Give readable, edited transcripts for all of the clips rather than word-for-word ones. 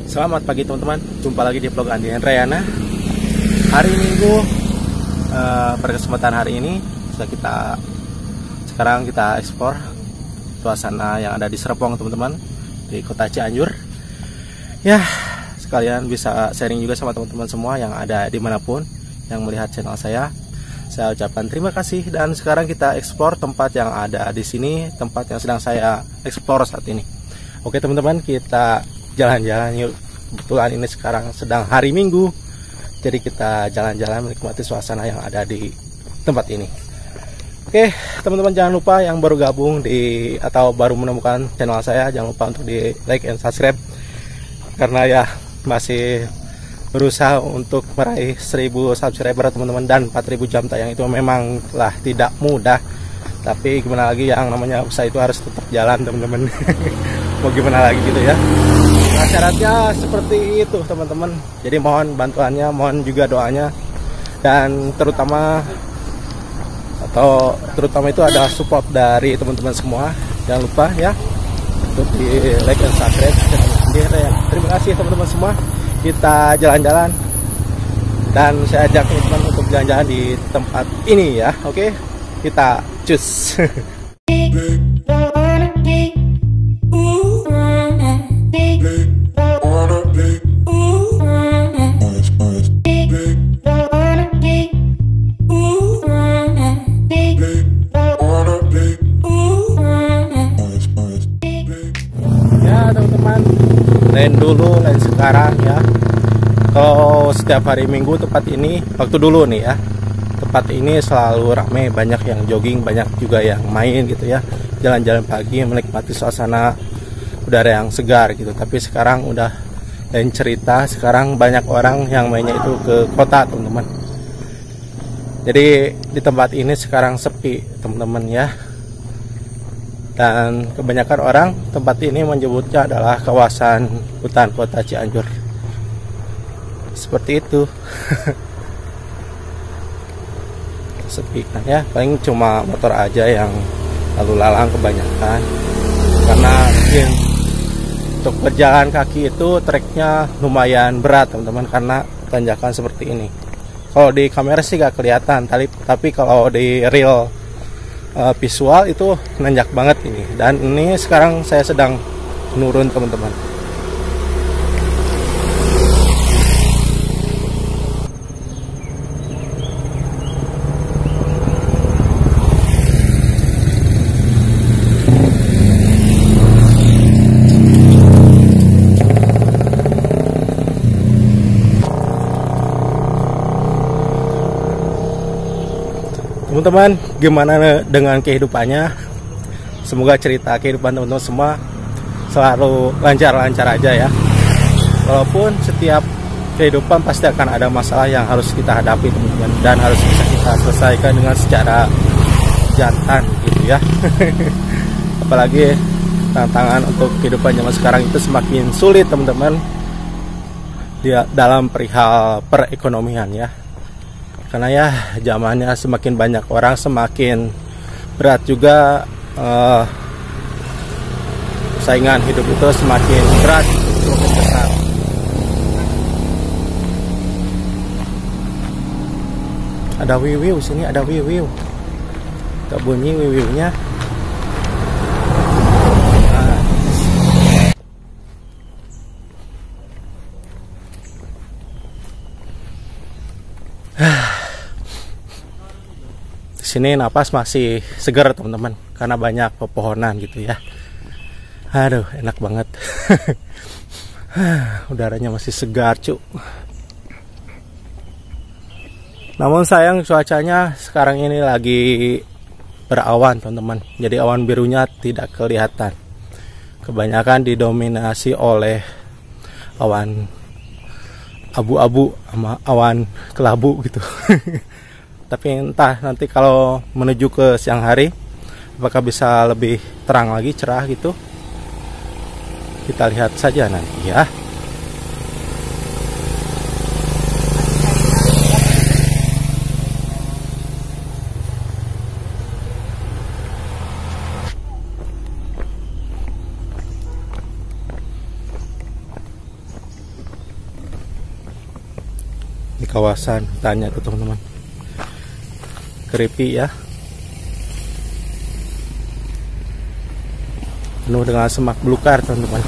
Selamat pagi teman-teman, jumpa lagi di vlog Andi Hendriana. Hari Minggu, pada kesempatan hari ini sekarang kita eksplor suasana yang ada di Serpong teman-teman, di kota Cianjur. Ya, sekalian bisa sharing juga sama teman-teman semua yang ada dimanapun yang melihat channel saya. Saya ucapkan terima kasih, dan sekarang kita eksplor tempat yang ada di sini, tempat yang sedang saya eksplor saat ini. Oke teman-teman, kita jalan-jalan yuk. Kebetulan ini sekarang sedang hari Minggu, jadi kita jalan-jalan menikmati suasana yang ada di tempat ini. Oke teman-teman, jangan lupa yang baru gabung atau baru menemukan channel saya, jangan lupa untuk di like and subscribe, karena ya masih berusaha untuk meraih 1000 subscriber teman-teman, dan 4000 jam tayang itu memang lah tidak mudah. Tapi gimana lagi, yang namanya usaha itu harus tetap jalan teman-teman. Mau gimana lagi gitu ya. Nah, syaratnya seperti itu teman-teman. Jadi mohon bantuannya, mohon juga doanya, dan terutama itu ada support dari teman-teman semua. Jangan lupa ya untuk di like dan subscribe channel sendiri ya. Terima kasih teman-teman semua. Kita jalan-jalan, dan saya ajak teman-teman untuk jalan-jalan di tempat ini ya. Oke, kita cus. Ya teman-teman, lain dulu lain sekarang ya. Kalau setiap hari Minggu tempat ini, waktu dulu nih ya, tempat ini selalu ramai, banyak yang jogging, banyak juga yang main gitu ya, jalan-jalan pagi menikmati suasana udara yang segar gitu. Tapi sekarang udah lain cerita, sekarang banyak orang yang mainnya itu ke kota teman-teman. Jadi di tempat ini sekarang sepi teman-teman ya. Dan kebanyakan orang tempat ini menyebutnya adalah kawasan hutan kota Cianjur. Seperti itu. Sepi kan ya, paling cuma motor aja yang lalu lalang kebanyakan. Karena mungkin untuk berjalan kaki itu treknya lumayan berat teman-teman, karena tanjakan seperti ini. Kalau di kamera sih gak kelihatan, tapi kalau di real visual itu nanjak banget ini. Dan ini sekarang saya sedang menurun teman-teman. Teman-teman, gimana dengan kehidupannya? Semoga cerita kehidupan teman-teman semua selalu lancar-lancar aja ya. Walaupun setiap kehidupan pasti akan ada masalah yang harus kita hadapi teman-teman, dan harus bisa kita selesaikan dengan secara jantan gitu ya. Apalagi tantangan untuk kehidupan zaman sekarang itu semakin sulit teman-teman, dalam perihal perekonomian ya. Karena ya zamannya semakin banyak orang, semakin berat juga saingan hidup itu semakin berat, semakin besar. Ada wiwiw sini, ada wiwiw. Tak bunyi wiwiwnya. Sini napas masih segar teman-teman, karena banyak pepohonan gitu ya. Aduh, enak banget. Udaranya masih segar cu. Namun sayang cuacanya sekarang ini lagi berawan teman-teman, jadi awan birunya tidak kelihatan. Kebanyakan didominasi oleh awan abu-abu sama awan kelabu gitu. Tapi entah nanti kalau menuju ke siang hari apakah bisa lebih terang lagi, cerah gitu. Kita lihat saja nanti ya. di kawasan hutannya tuh teman-teman. Creepy ya, penuh dengan semak belukar teman-teman.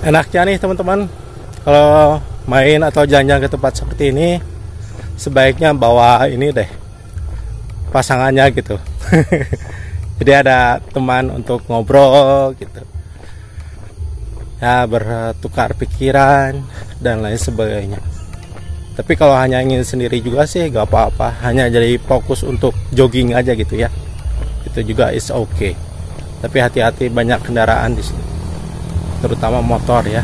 Enaknya nih teman-teman, kalau main atau jalan-jalan ke tempat seperti ini, sebaiknya bawa ini deh, pasangannya gitu. Jadi ada teman untuk ngobrol gitu ya, bertukar pikiran dan lain sebagainya. Tapi kalau hanya ingin sendiri juga sih gak apa-apa, hanya jadi fokus untuk jogging aja gitu ya, itu juga is okay. Tapi hati-hati, banyak kendaraan di sini, terutama motor ya.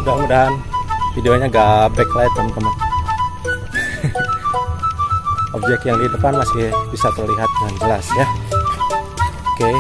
Mudah-mudahan videonya gak backlight teman-teman. Objek yang di depan masih bisa terlihat dengan jelas ya. Oke.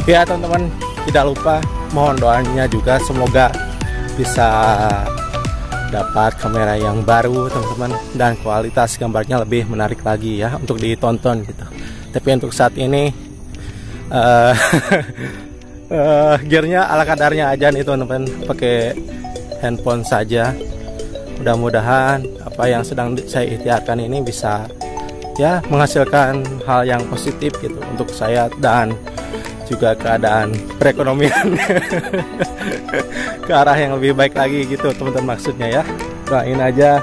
Ya teman-teman, tidak lupa mohon doanya juga, semoga bisa dapat kamera yang baru teman-teman, dan kualitas gambarnya lebih menarik lagi ya untuk ditonton gitu. Tapi untuk saat ini gearnya ala kadarnya aja nih teman-teman, pakai handphone saja. Mudah-mudahan apa yang sedang saya ikhtiarkan ini bisa ya menghasilkan hal yang positif gitu untuk saya dan juga keadaan perekonomian ke arah yang lebih baik lagi gitu teman-teman, maksudnya ya. Doain aja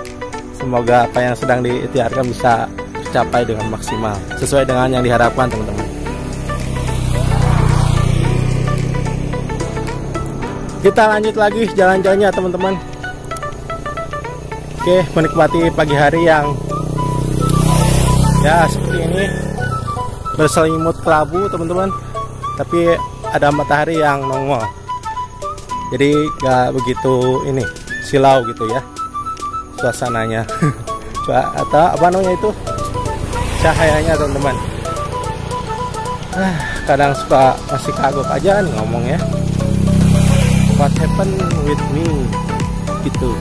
semoga apa yang sedang diikhtiarkan bisa tercapai dengan maksimal sesuai dengan yang diharapkan teman-teman. Kita lanjut lagi jalan-jalannya teman-teman. Oke, menikmati pagi hari yang ya seperti ini, berselimut kelabu teman-teman, tapi ada matahari yang nongol, jadi gak begitu ini silau gitu ya suasananya. Atau apa namanya itu, cahayanya teman-teman. Kadang suka masih kagok aja nih ngomong ya. what happened with me gitu.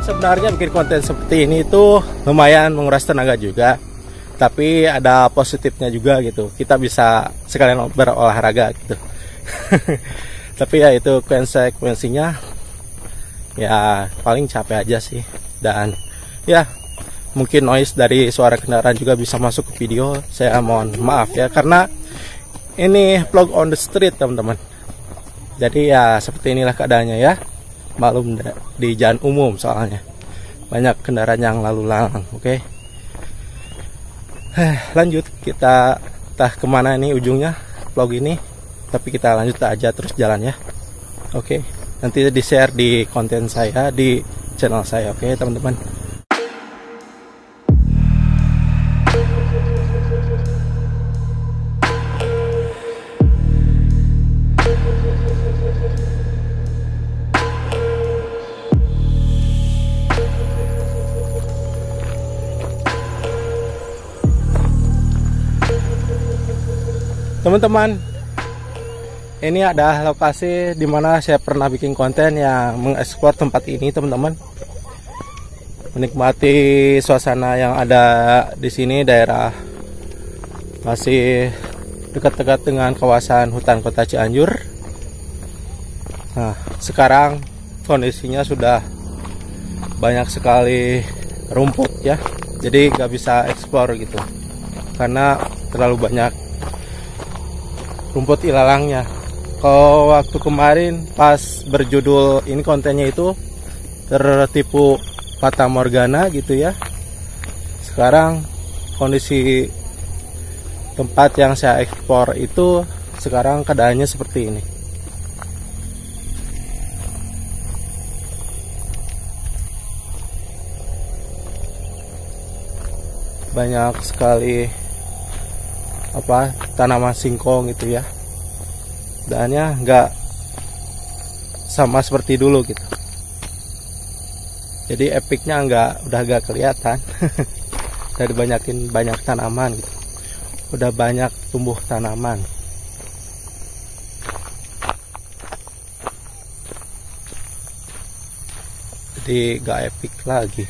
Sebenarnya bikin konten seperti ini itu lumayan menguras tenaga juga, tapi ada positifnya juga gitu. Kita bisa sekalian berolahraga gitu. Tapi ya itu konsekuensinya ya paling capek aja sih. Dan ya mungkin noise dari suara kendaraan juga bisa masuk ke video. Saya mohon maaf ya, karena ini vlog on the street teman-teman. Jadi ya seperti inilah keadaannya ya. Malum di jalan umum soalnya banyak kendaraan yang lalu lalang. Oke. Lanjut, kita entah kemana ini ujungnya vlog ini, tapi kita lanjut aja terus jalan ya. Oke, nanti di share di konten saya di channel saya. Oke teman-teman. Teman-teman, ini ada lokasi dimana saya pernah bikin konten yang mengeksplor tempat ini teman-teman. Menikmati suasana yang ada di sini, daerah masih dekat-dekat dengan kawasan hutan kota Cianjur. Nah, sekarang kondisinya sudah banyak sekali rumput ya, jadi nggak bisa eksplor gitu karena terlalu banyak rumput ilalangnya. Kalau waktu kemarin pas berjudul ini kontennya itu tertipu fata morgana gitu ya, sekarang kondisi tempat yang saya ekspor itu sekarang keadaannya seperti ini. Banyak sekali tanaman singkong gitu ya, dannya nggak sama seperti dulu gitu, jadi epicnya udah nggak kelihatan. Dari banyak tanaman gitu, udah banyak tumbuh tanaman. Jadi nggak epic lagi.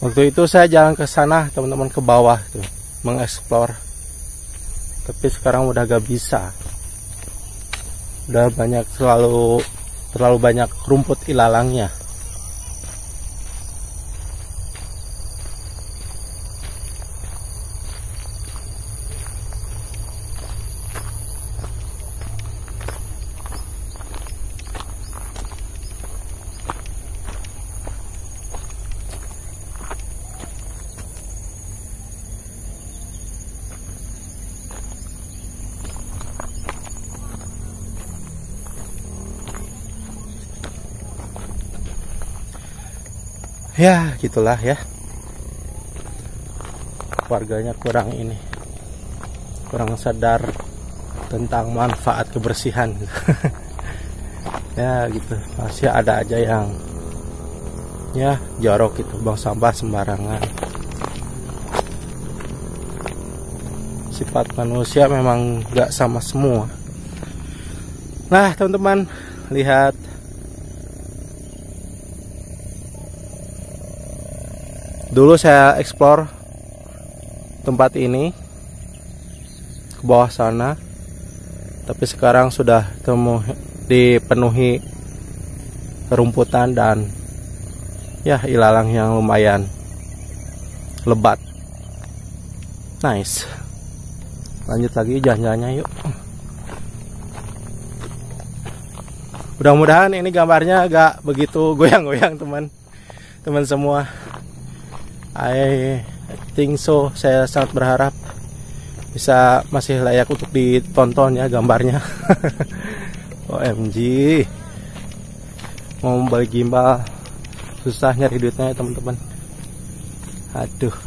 Waktu itu saya jalan ke sana teman-teman, ke bawah tuh mengeksplor, tapi sekarang udah gak bisa. Udah terlalu banyak rumput ilalangnya. Ya gitulah ya, warganya kurang sadar tentang manfaat kebersihan. Ya gitu, masih ada aja yang ya jorok gitu, buang sampah sembarangan. Sifat manusia memang gak sama semua. Nah teman-teman, lihat dulu saya eksplor tempat ini ke bawah sana, tapi sekarang sudah dipenuhi rumputan dan ya ilalang yang lumayan lebat. Nice. Lanjut lagi jalan-jalannya yuk. Mudah-mudahan ini gambarnya agak begitu goyang-goyang teman-teman semua. I think so. Saya sangat berharap bisa masih layak untuk ditonton ya gambarnya. OMG, mau beli gimbal susah nyari duitnya ya teman-teman. Aduh.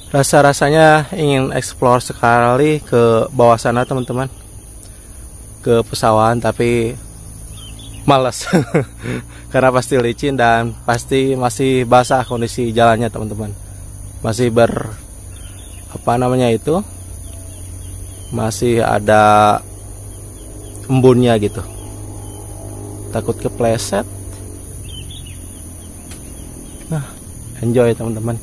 Rasa-rasanya ingin explore sekali ke bawah sana teman-teman, ke pesawahan, tapi malas karena pasti licin dan pasti masih basah kondisi jalannya teman-teman, masih masih ada embunnya gitu, takut kepleset. Nah, enjoy teman-teman.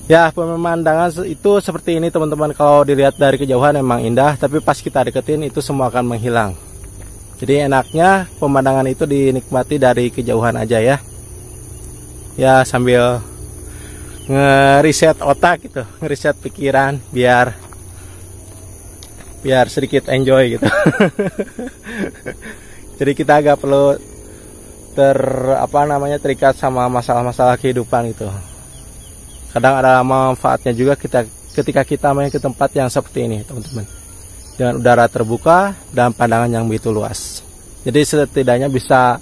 Ya, pemandangan itu seperti ini teman-teman. Kalau dilihat dari kejauhan emang indah, tapi pas kita deketin itu semua akan menghilang. Jadi enaknya pemandangan itu dinikmati dari kejauhan aja ya. Ya, sambil nge-reset otak gitu, nge-reset pikiran biar sedikit enjoy gitu. Jadi kita agak perlu terikat sama masalah-masalah kehidupan gitu. Kadang ada manfaatnya juga ketika kita main ke tempat yang seperti ini teman-teman, dengan udara terbuka dan pandangan yang begitu luas. Jadi setidaknya bisa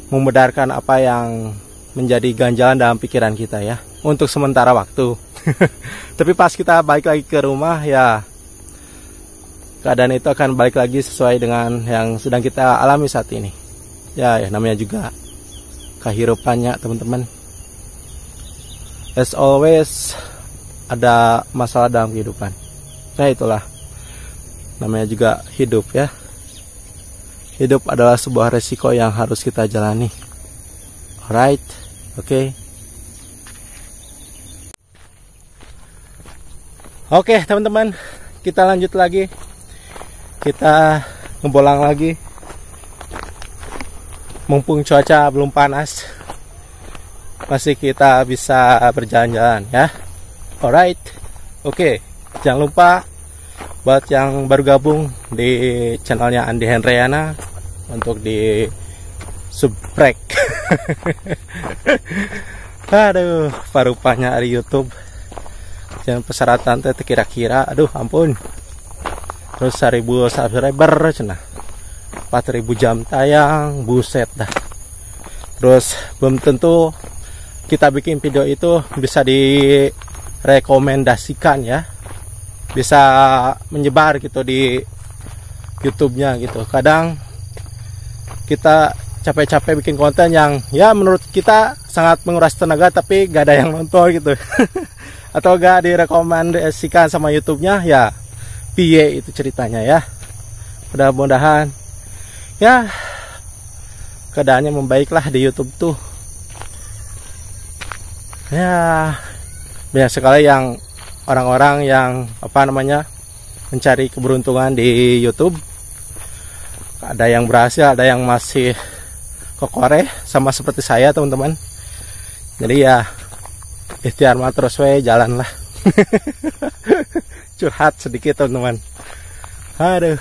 memudarkan apa yang menjadi ganjalan dalam pikiran kita ya, untuk sementara waktu. Tapi pas kita balik lagi ke rumah ya, keadaan itu akan balik lagi sesuai dengan yang sedang kita alami saat ini. Ya namanya juga kehidupannya teman-teman. As always ada masalah dalam kehidupan. Nah itulah namanya juga hidup ya. Hidup adalah sebuah resiko yang harus kita jalani. Alright, oke. Oke teman-teman, kita lanjut lagi. Kita ngebolang lagi. Mumpung cuaca belum panas, masih kita bisa berjalan-jalan ya. Alright, oke. Jangan lupa buat yang baru gabung di channelnya Andi Hendriana untuk di subscribe. Aduh, parupanya di YouTube. Jangan persyaratan teh kira-kira, aduh ampun. Terus 1000 subscriber cenah. 4000 jam tayang, buset dah. Terus belum tentu kita bikin video itu bisa direkomendasikan ya, bisa menyebar gitu di YouTube-nya gitu. Kadang kita capek-capek bikin konten yang ya menurut kita sangat menguras tenaga tapi gak ada yang nonton gitu. Atau gak direkomendasikan sama YouTube-nya ya, piye itu ceritanya ya. Mudah-mudahan ya keadaannya membaiklah di YouTube tuh. Ya, banyak sekali yang orang-orang yang mencari keberuntungan di YouTube. Ada yang berhasil, ada yang masih kokoreh sama seperti saya teman-teman. Jadi ya ikhtiar mah terus we jalan lah. Curhat sedikit teman-teman. Aduh.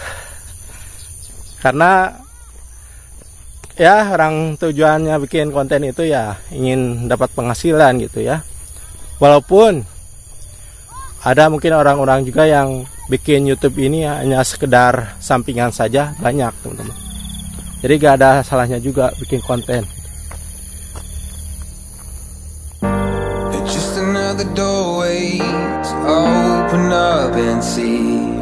Karena ya orang tujuannya bikin konten itu ya ingin dapat penghasilan gitu ya. Walaupun ada mungkin orang-orang juga yang bikin YouTube ini hanya sekedar sampingan saja banyak teman-teman. Jadi gak ada salahnya juga bikin konten. It's just another doorway to open up and see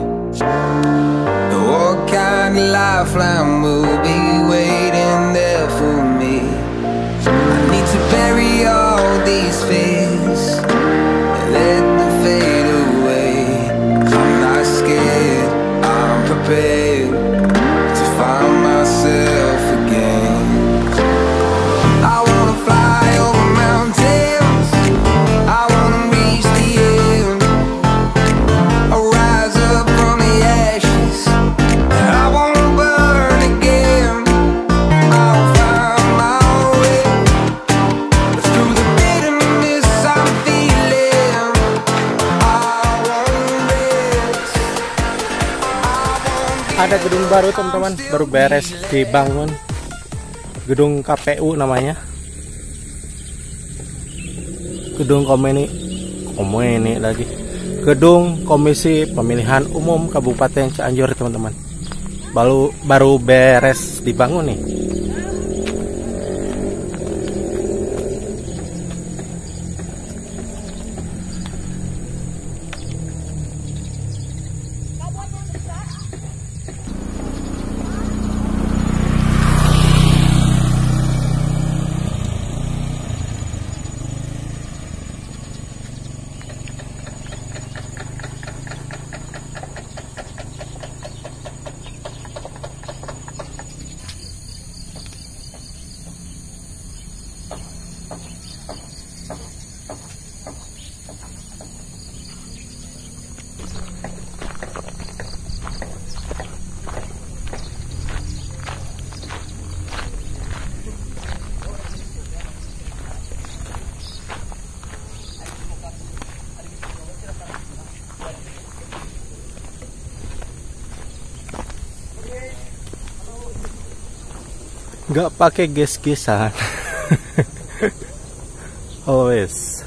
what kind of lifeline will be waiting there for me. I need to bury all these fears and let them fade away. I'm not scared, I'm prepared to find myself again. I wanna fly over mountains, I wanna reach the end. I'll rise up from the ashes, I wanna burn again. I'll find my way through the bitterness I'm feeling. I won't rest, Ada gedung baru teman-teman, baru beres dibangun. Gedung KPU namanya. Gedung Komisi lagi. Gedung Komisi Pemilihan Umum Kabupaten Cianjur teman-teman. Baru beres dibangun nih. Nggak pakai ges-gesan. Always.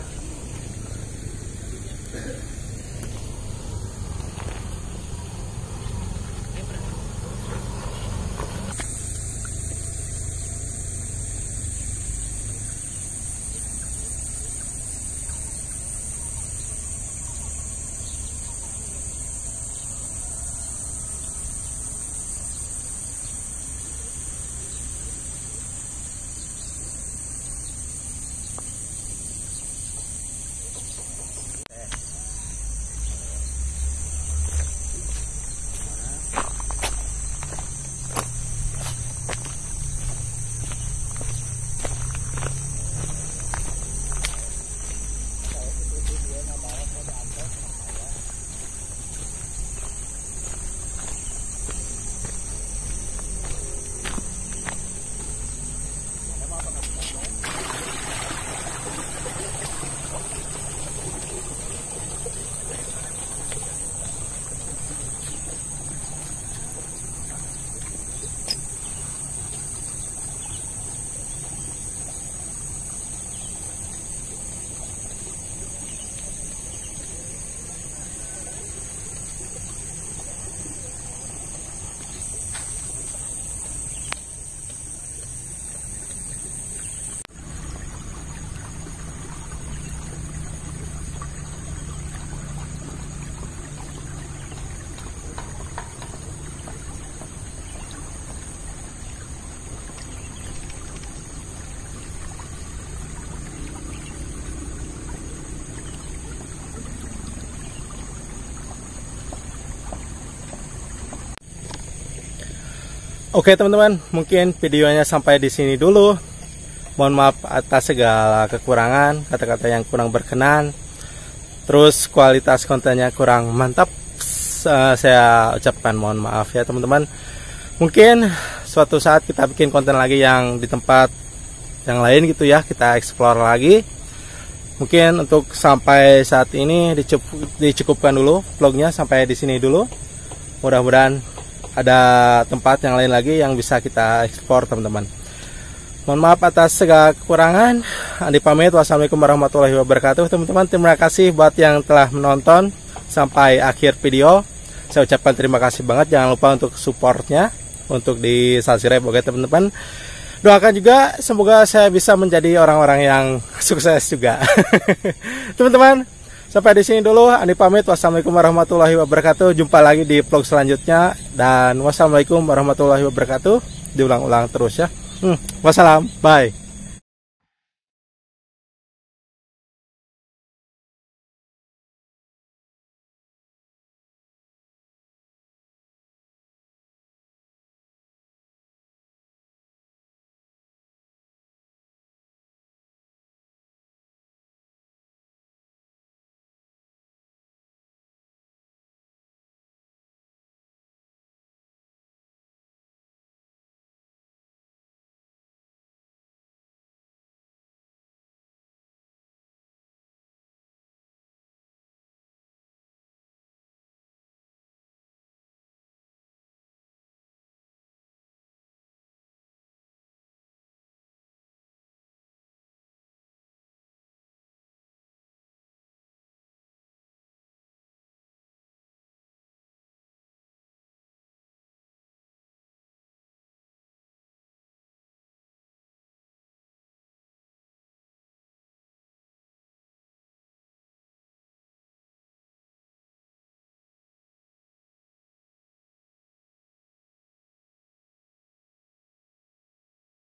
Oke teman-teman, mungkin videonya sampai di sini dulu. Mohon maaf atas segala kekurangan, kata-kata yang kurang berkenan, terus kualitas kontennya kurang mantap. Saya ucapkan mohon maaf ya teman-teman. Mungkin suatu saat kita bikin konten lagi yang di tempat yang lain gitu ya, kita explore lagi. Mungkin untuk sampai saat ini dicukupkan dulu vlognya sampai di sini dulu. Mudah-mudahan ada tempat yang lain lagi yang bisa kita ekspor teman-teman. Mohon maaf atas segala kekurangan. Andi pamit. Wassalamualaikum warahmatullahi wabarakatuh teman-teman. Terima kasih buat yang telah menonton sampai akhir video. saya ucapkan terima kasih banget. Jangan lupa untuk supportnya, untuk di subscribe, oke teman-teman. Doakan juga semoga saya bisa menjadi orang-orang yang sukses juga. Teman-teman, sampai di sini dulu. Andi pamit. Wassalamualaikum warahmatullahi wabarakatuh. Jumpa lagi di vlog selanjutnya. Dan wassalamualaikum warahmatullahi wabarakatuh. Diulang-ulang terus ya. Wassalam. Bye.